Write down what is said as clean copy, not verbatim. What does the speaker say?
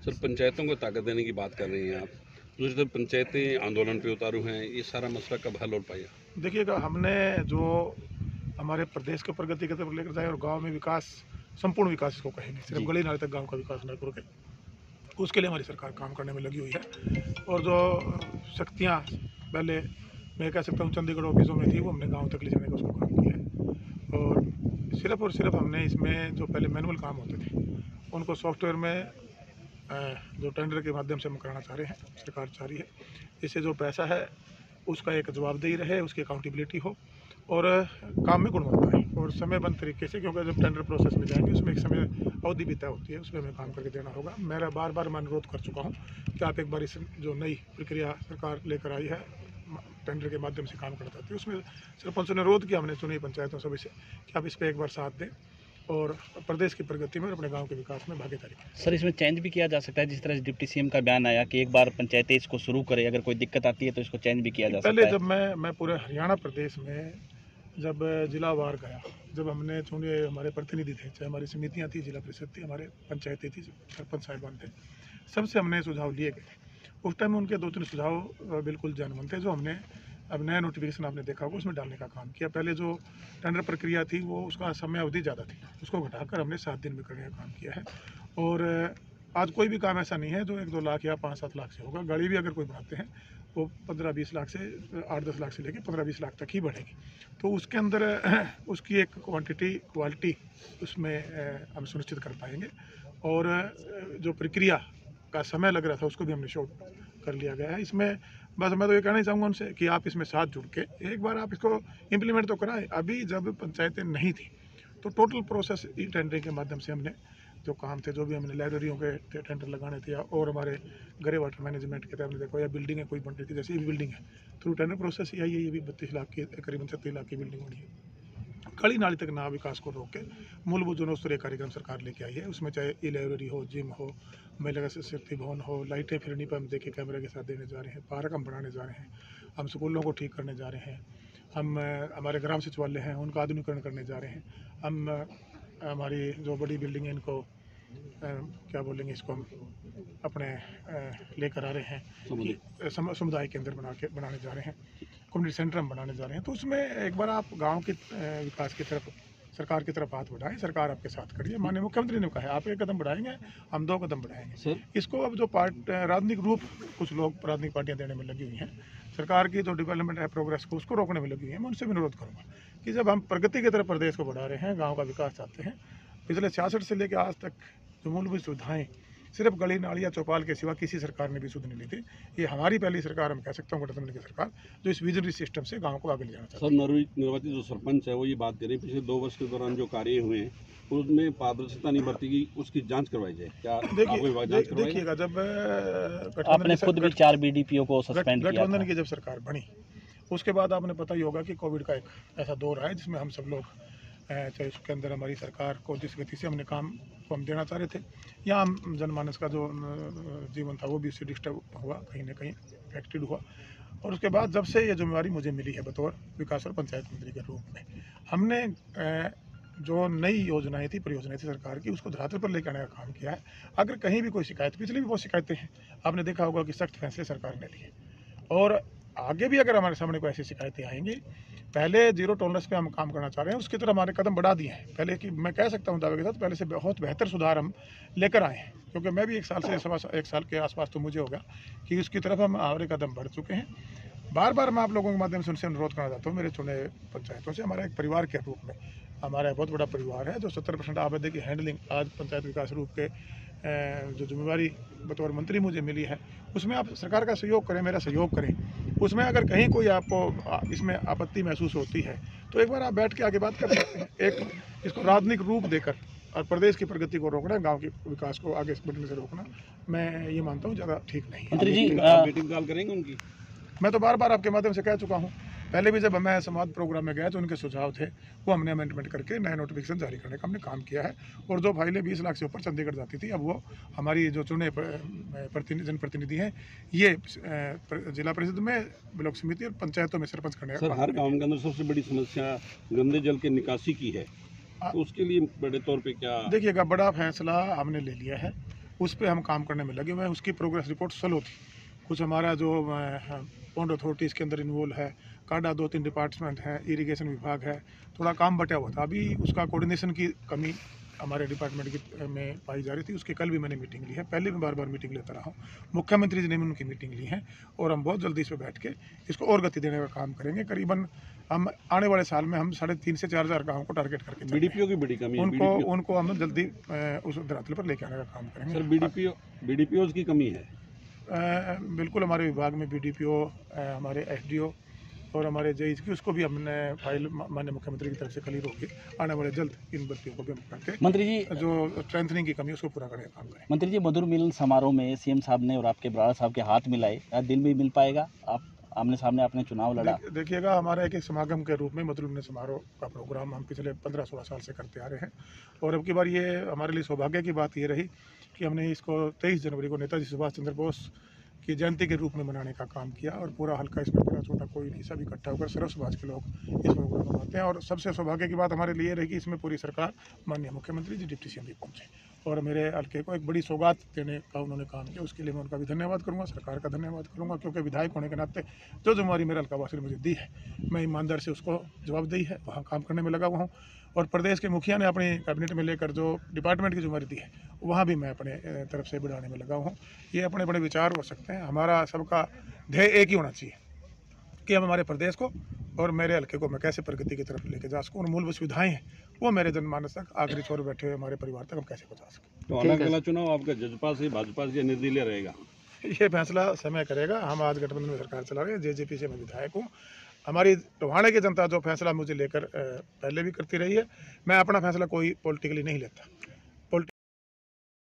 Sir, पंचायतों को ताकत देने की बात कर रही हैं आप। दूसरी तरफ पंचायतें आंदोलन पे उतारू हैं, ये सारा मसला कब हल हो पाएगा? देखिएगा, हमने जो हमारे प्रदेश की प्रगति की तरफ लेकर जाए और गांव में विकास, संपूर्ण विकास इसको कहेंगे, सिर्फ जी। गली नाले तक गांव का विकास न करके, उसके लिए हमारी सरकार काम करने में लगी हुई है। और जो शक्तियां पहले मैं कह सकता हूँ चंडीगढ़ ऑफिसों में थी, वो हमने गांव तक ले जाने का उसको काम किया है। और सिर्फ हमने इसमें जो पहले मैनुअल काम होते थे उनको सॉफ्टवेयर में जो टेंडर के माध्यम से हम कराना चाह रहे हैं, सरकार चाह रही है। इससे जो पैसा है उसका एक जवाबदेही रहे, उसकी अकाउंटेबिलिटी हो और काम में गुणवत्ता है और समयबद्ध तरीके से, क्योंकि जब टेंडर प्रोसेस में जाएंगे उसमें एक समय अवधि भी तय होती है, उसमें हमें काम करके देना होगा। मेरा बार मैं अनुरोध कर चुका हूँ कि आप एक बार इस जो नई प्रक्रिया सरकार लेकर आई है, टेंडर के माध्यम से काम करना चाहती है, उसमें सरपंचों ने अनुरोध किया, हमने चुनी पंचायतों सभी से कि आप इस पर एक बार साथ दें और प्रदेश की प्रगति में और अपने गांव के विकास में भागीदारी करें। सर, इसमें चेंज भी किया जा सकता है, जिस तरह डिप्टी सीएम का बयान आया कि एक बार पंचायतें इसको शुरू करें, अगर कोई दिक्कत आती है तो इसको चेंज भी किया जा सकता है। पहले जब मैं पूरे हरियाणा प्रदेश में जब जिलावार गया, जब हमने चुने, हमारे प्रतिनिधि थे, चाहे हमारी समितियां थी, जिला परिषद थी, हमारे पंचायतें थी, सरपंच साहिबान थे, सबसे हमने सुझाव लिए गए। उस टाइम उनके 2-3 सुझाव बिल्कुल जनमन थे, जो हमने अब नया नोटिफिकेशन आपने देखा होगा उसमें डालने का काम किया। पहले जो टेंडर प्रक्रिया थी वो उसका समय अवधि ज़्यादा थी, उसको घटाकर हमने 7 दिन में करने का काम किया है। और आज कोई भी काम ऐसा नहीं है जो 1-2 लाख या 5-7 लाख से होगा। गाड़ी भी अगर कोई बनाते हैं वो 15-20 लाख से 8-10 लाख से लेकर 15-20 लाख तक ही बढ़ेगी। तो उसके अंदर उसकी एक क्वालिटी उसमें हम सुनिश्चित कर पाएंगे। और जो प्रक्रिया का समय लग रहा था उसको भी हमने शॉर्ट कर लिया गया है। इसमें बस मैं तो ये कहना चाहूँगा उनसे कि आप इसमें साथ जुड़ के एक बार आप इसको इम्प्लीमेंट तो कराएं। अभी जब पंचायतें नहीं थी तो टोटल प्रोसेस ई टेंडरिंग के माध्यम से हमने जो काम थे, जो भी हमने लाइब्रेरियों के टेंडर लगाने थे और हमारे ग्रे वाटर मैनेजमेंट के थे, हमने देखो या बिल्डिंग है कोई बन रही थी, जैसे ये भी बिल्डिंग है, थ्रू टेंडर प्रोसेस ही आई है। ये भी 32 लाख की, करीबन 36 लाख की बिल्डिंग बनी है। गली नाली तक ना विकास को रोक के मूलभूत जो स्तरीय कार्यक्रम सरकार लेके आई है, उसमें चाहे ई लाइब्रेरी हो, जिम हो, महिला शक्ति भवन हो, लाइटें फिरनी पर हम देखिए कैमरे के साथ देने जा रहे हैं, पार्क हम बनाने जा रहे हैं, हम स्कूलों को ठीक करने जा रहे हैं, हम हमारे ग्राम सचिवालय हैं उनका आधुनिकीकरण करने जा रहे हैं, हम हमारी जो बड़ी बिल्डिंग है इनको क्या बोलेंगे, इसको हम अपने लेकर आ रहे हैं, समुदाय केंद्र बनाने जा रहे हैं, कम्युनिटी सेंटर हम बनाने जा रहे हैं। तो उसमें एक बार आप गांव के विकास की तरफ, सरकार की तरफ हाथ बढ़ाएं, सरकार आपके साथ खड़ी है। माननीय मुख्यमंत्री ने कहा है आप 1 कदम बढ़ाएंगे, हम 2 कदम बढ़ाएंगे। इसको अब जो राजनीतिक रूप कुछ लोग राजनीतिक पार्टियां देने में लगी हुई हैं, सरकार की जो डेवलपमेंट है, प्रोग्रेस को उसको रोकने में लगी हुई है। मैं उनसे भी अनुरोध करूँगा कि जब हम प्रगति की तरफ प्रदेश को बढ़ा रहे हैं, गाँव का विकास चाहते हैं, पिछले 66 से लेकर आज तक जो मूलभूत सुविधाएं सिर्फ गली नाली या चौपाल के सिवा किसी सरकार ने भी सुध नहीं ली थी। ये हमारी पहली सरकार, हम कह सकता हूँ गठबंधन की सरकार, जो इस विजनरी सिस्टम से गांव को आगे ले जाना चाहती है। सर, निर्वाचित जो सरपंच है वो ये बात करें, पिछले 2 वर्ष के दौरान जो कार्य हुए हैं उसमें पारदर्शिता नहीं बरती गई, उसकी जांच करवाई जाए। क्या देखिएगा, जब आपने खुद भी 4 बीडीपीओ को सस्पेंड किया, गठबंधन की जब सरकार बनी उसके बाद आपने पता ही होगा कि कोविड का एक ऐसा दौर आया जिसमें हम सब लोग, चाहे उसके अंदर हमारी सरकार को जिस गति से हमने काम को हम देना चाह रहे थे, या हम जनमानस का जो जीवन था वो भी उससे डिस्टर्ब हुआ, कहीं ना कहीं अफेक्टेड हुआ। और उसके बाद जब से ये जिम्मेवारी मुझे मिली है बतौर विकास और पंचायत मंत्री के रूप में, हमने जो नई योजनाएं थी, परियोजनाएं थी सरकार की, उसको धरातल पर लेकर आने का काम किया है। अगर कहीं भी कोई शिकायत, पिछली भी बहुत शिकायतें हैं, आपने देखा होगा कि सख्त फैसले सरकार ने लिए, और आगे भी अगर हमारे सामने कोई ऐसी शिकायतें आएंगी, पहले 0 टॉलरेंस पे हम काम करना चाह रहे हैं, उसकी तरफ हमारे कदम बढ़ा दिए हैं। पहले कि मैं कह सकता हूं दावे के साथ, पहले से बहुत बेहतर सुधार हम लेकर आए हैं, क्योंकि मैं भी 1 साल के आसपास तो मुझे हो गया कि उसकी तरफ हम हमारे कदम बढ़ चुके हैं। बार मैं आप लोगों के माध्यम से उनसे अनुरोध करना चाहता हूँ, मेरे चुने पंचायतों से, हमारा एक परिवार के रूप में, हमारा बहुत बड़ा परिवार है जो 70% आबादी की हैंडलिंग आज पंचायत विकास रूप के जो जिम्मेवारी बतौर मंत्री मुझे मिली है, उसमें आप सरकार का सहयोग करें, मेरा सहयोग करें। उसमें अगर कहीं कोई आपको इसमें आपत्ति महसूस होती है तो एक बार आप बैठ के आगे बात कर सकते हैं। एक इसको राजनीतिक रूप देकर और प्रदेश की प्रगति को रोकना, गांव के विकास को आगे बढ़ने से रोकना, मैं ये मानता हूँ ज़्यादा ठीक नहीं है। मंत्री जी, मीटिंग कॉल करेंगे उनकी? मैं तो बार आपके माध्यम से कह चुका हूँ। पहले भी जब मैं संवाद प्रोग्राम में गया तो उनके सुझाव थे, वो हमने अमेंडमेंट करके नया नोटिफिकेशन जारी करने का हमने काम किया है। और जो फाइलें 20 लाख से ऊपर चंडीगढ़ जाती थी, अब वो हमारी जो चुने जनप्रतिनिधि हैं, ये जिला परिषद में, ब्लॉक समिति और पंचायतों में सरपंच करने का। सर, हर गाँव के अंदर सबसे बड़ी समस्या गंदे जल के निकासी की है, तो उसके लिए बड़े तौर पर क्या? देखिएगा, बड़ा फैसला हमने ले लिया है, उस पर हम काम करने में लगे हुए हैं। उसकी प्रोग्रेस रिपोर्ट स्लो थी। कुछ हमारा जो पॉन्ड अथॉरिटी इसके अंदर इन्वॉल्व है, काडा 2-3 डिपार्टमेंट हैं, इरिगेशन विभाग है, थोड़ा काम बटा हुआ था। अभी उसका कोऑर्डिनेशन की कमी हमारे डिपार्टमेंट की में पाई जा रही थी। उसकी कल भी मैंने मीटिंग ली है, पहले भी बार बार मीटिंग लेता रहा हूँ। मुख्यमंत्री जी ने भी उनकी मीटिंग ली है और हम बहुत जल्दी इस पर बैठ के इसको और गति देने का काम करेंगे। करीबन हम आने वाले साल में हम 3,500 से 4,000 गाँव को टारगेट करके बीडीपीओ की बड़ी कमी है। उनको हम जल्दी उस धरातल पर लेके आने का काम करेंगे। सर बीडीपीओ की कमी है। बिल्कुल, हमारे विभाग में बीडीपीओ, हमारे एसडीओ और हमारे जेई की उसको भी हमने फाइल माननीय मुख्यमंत्री की तरफ से क्लियर होगी। आने वाले जल्द इन भर्तियों को भी हम करके मंत्री जी जो स्ट्रेंथनिंग की कमी है उसको पूरा करने का काम करें। मंत्री जी, मधुर मिलन समारोह में सीएम साहब ने और आपके बराड़ साहब के हाथ मिलाए, दिल भी मिल पाएगा? आप आमने सामने आपने चुनाव लड़ा। देखिएगा, हमारा एक समागम के रूप में मधुर मिलन समारोह का प्रोग्राम हम पिछले 15-16 साल से करते आ रहे हैं और अब की बार ये हमारे लिए सौभाग्य की बात ये रही कि हमने इसको 23 जनवरी को नेताजी सुभाष चंद्र बोस की जयंती के रूप में मनाने का काम किया और पूरा हल्का इसमें बड़ा छोटा कोई नहीं, सब इकट्ठा होकर सर्व समाज के लोग इस प्रोग्राम मनाते हैं। और सबसे सौभाग्य की बात हमारे लिए रही कि इसमें पूरी सरकार, माननीय मुख्यमंत्री जी, डिप्टी सीएम भी पहुंचे और मेरे हल्के को एक बड़ी सौगात देने का उन्होंने काम किया। उसके लिए मैं उनका भी धन्यवाद करूँगा, सरकार का धन्यवाद करूँगा, क्योंकि विधायक होने के नाते जो जिम्मेवारी मेरे हल्का वासी ने मुझे दी है, मैं ईमानदार से उसको जवाबदेही है वहाँ काम करने में लगा हुआ हूँ। और प्रदेश के मुखिया ने अपनी कैबिनेट में लेकर जो डिपार्टमेंट की जिम्मेवारी दी है वहाँ भी मैं अपने तरफ से बढ़ाने में लगा हूँ। ये अपने बड़े विचार हो सकते हैं, हमारा सबका ध्येय एक ही होना चाहिए कि हम हमारे प्रदेश को और मेरे हल्के को मैं कैसे प्रगति की तरफ लेके जा सकूँ और मूलभूत सुविधाएं हैं वो मेरे जनमानस तक, आखिरी छोर बैठे हुए हमारे परिवार तक हम कैसे पहुँचा सकें। तो आने वाला चुनाव आपका जजपा से भाजपा से निर्दलीय रहेगा? ये फैसला समय करेगा। हम आज गठबंधन में सरकार चला रहे हैं, जेजेपी से मैं विधायक हूँ। हमारी टोहाने की जनता जो फैसला मुझे लेकर पहले भी करती रही है, मैं अपना फैसला कोई पॉलिटिकली नहीं लेता।